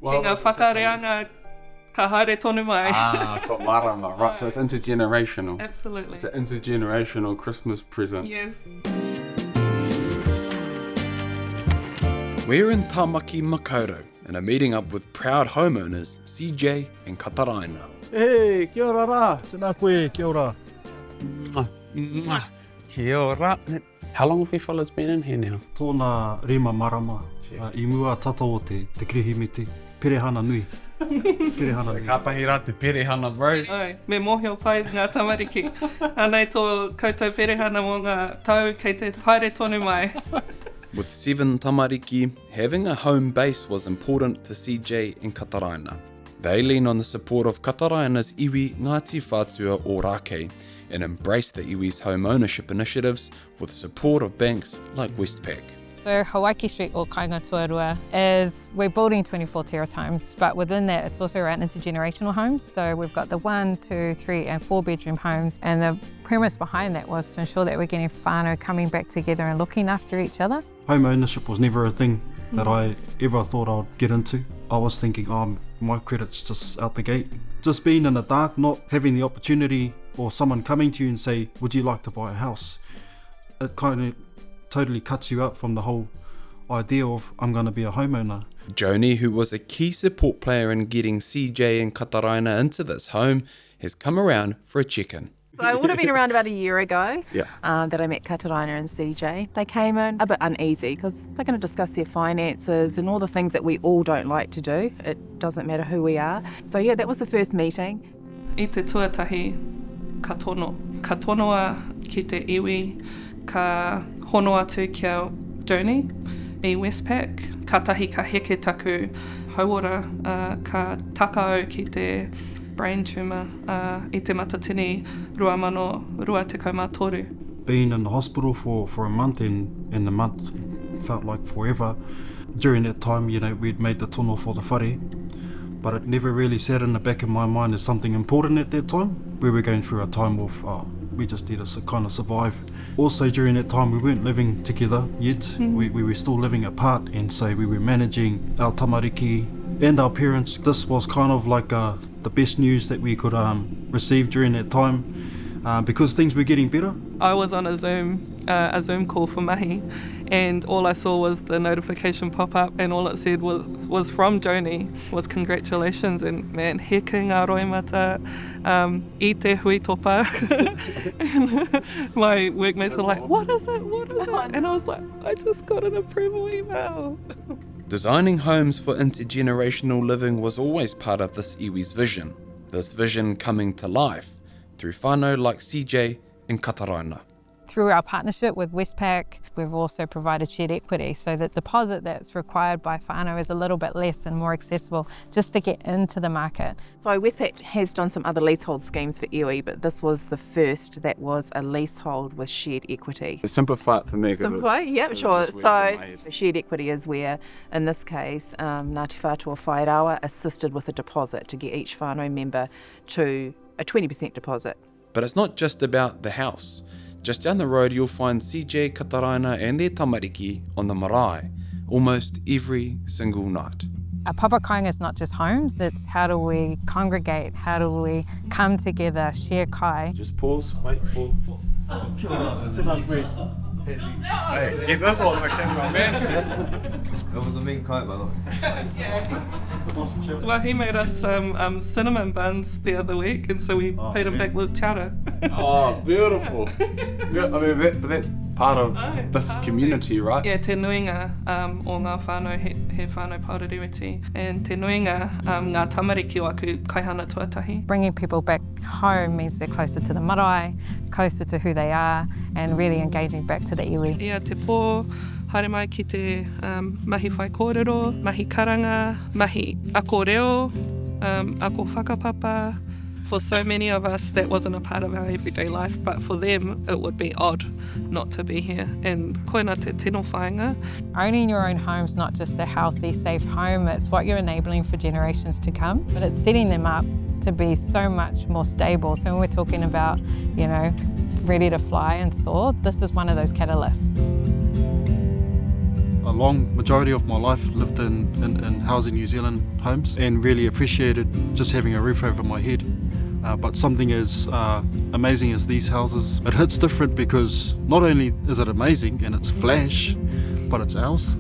Ki ngā whakareanga ka haere tonu mai. Ko marama, right, so it's intergenerational. Absolutely. It's an intergenerational Christmas present. Yes. We're in Tāmaki Makaurau and are meeting up with proud homeowners CJ and Kataraina. Hey, kia ora rā. Tēnā koe, kia ora. Kia ora. How long have you fellas been in here now? Tōna rima marama, I mua tata o te kirihimiti, perehana nui. Perehana nui. Ka pahi rā te perehana, bro. Ai, me mohio pai ngā Tamariki. Anei tō koutou perehana mō ngā tau kei te haere tonu mai. With 7 Tamariki, having a home base was important to CJ and Kataraina. They lean on the support of Kataraina's iwi Ngāti Whātua Ōrākei and embrace the iwi's home ownership initiatives with support of banks like Westpac. So Hawaiki Street or Kāinga Tuarua is, we're building 24 terrace homes, but within that it's also around intergenerational homes. So we've got the 1, 2, 3 and 4 bedroom homes, and the premise behind that was to ensure that we're getting whānau coming back together and looking after each other. Home ownership was never a thing that I ever thought I'd get into. I was thinking, my credit's just out the gate. Just being in the dark, not having the opportunity or someone coming to you and say, would you like to buy a house? It kind of totally cuts you out from the whole idea of I'm going to be a homeowner. Joni, who was a key support player in getting CJ and Kataraina into this home, has come around for a check-in. So it would have been around about a year ago Yeah. that I met Kataraina and CJ. They came in a bit uneasy because they're going to discuss their finances and all the things that we all don't like to do. It doesn't matter who we are. So yeah, that was the first meeting. I te tuatahi, ka tono. Ka tonoa ki te iwi, ka hono atu kia Joni i Westpak. Ka tahi ka heke taku hauora, ka takao ki te brain tumour I te matatini 2023. Being in the hospital for a month and the month felt like forever. During that time, we'd made the tono for the whare, but it never really sat in the back of my mind as something important at that time. We were going through a time of we just need to kind of survive. Also during that time we weren't living together yet. We were still living apart, and so we were managing our tamariki and our parents. This was kind of like the best news that we could receive during that time because things were getting better. I was on a Zoom call for mahi, and all I saw was the notification pop up, and all it said was from Joni, was congratulations, and man, he ki ngā roimata, I te hui topa. And my workmates were like, what is it? And I was like, I just got an approval email. Designing homes for intergenerational living was always part of this iwi's vision. This vision coming to life through whānau like CJ and Kataraina. Through our partnership with Westpak, we've also provided shared equity, so that deposit that's required by whānau is a little bit less and more accessible just to get into the market. So Westpak has done some other leasehold schemes for iwi, but this was the first that was a leasehold with shared equity. Simplify it for me. Simplify? Yep, sure. So shared equity is where, in this case, Ngāti Whātua Ōrākei assisted with a deposit to get each whānau member to a 20% deposit. But it's not just about the house. Just down the road you'll find CJ, Kataraina and their Tamariki on the marae almost every single night. Our papakāinga is not just homes, it's how do we congregate, how do we come together, share kai. Just pause, wait for... Hey, get this on the camera, man. That was a mean kite, by the way. Well, he made us cinnamon buns the other week, and so we paid him back with chowder. Oh, beautiful. Yeah, I mean, but that's part of this community, right? Yeah, te nuinga o ngā whānau he whānau pauririwiti, and te nuinga ngā tamariki o aku kaihana tuatahi. Bringing people back home means they're closer to the marae, closer to who they are, and really engaging back to the iwi. Ia te pō, haere mai ki te mahi whaikõrero, mahi karanga, mahi ako-reo, ako whakapapa. For so many of us, that wasn't a part of our everyday life, but for them, it would be odd not to be here. And koina te tino whāinga. Owning your own home's not just a healthy, safe home, it's what you're enabling for generations to come, but it's setting them up to be so much more stable. So when we're talking about, ready to fly and soar, this is one of those catalysts. I long majority of my life lived in Housing New Zealand homes and really appreciated just having a roof over my head. But something as amazing as these houses, it hits different because not only is it amazing and it's flash, but it's ours.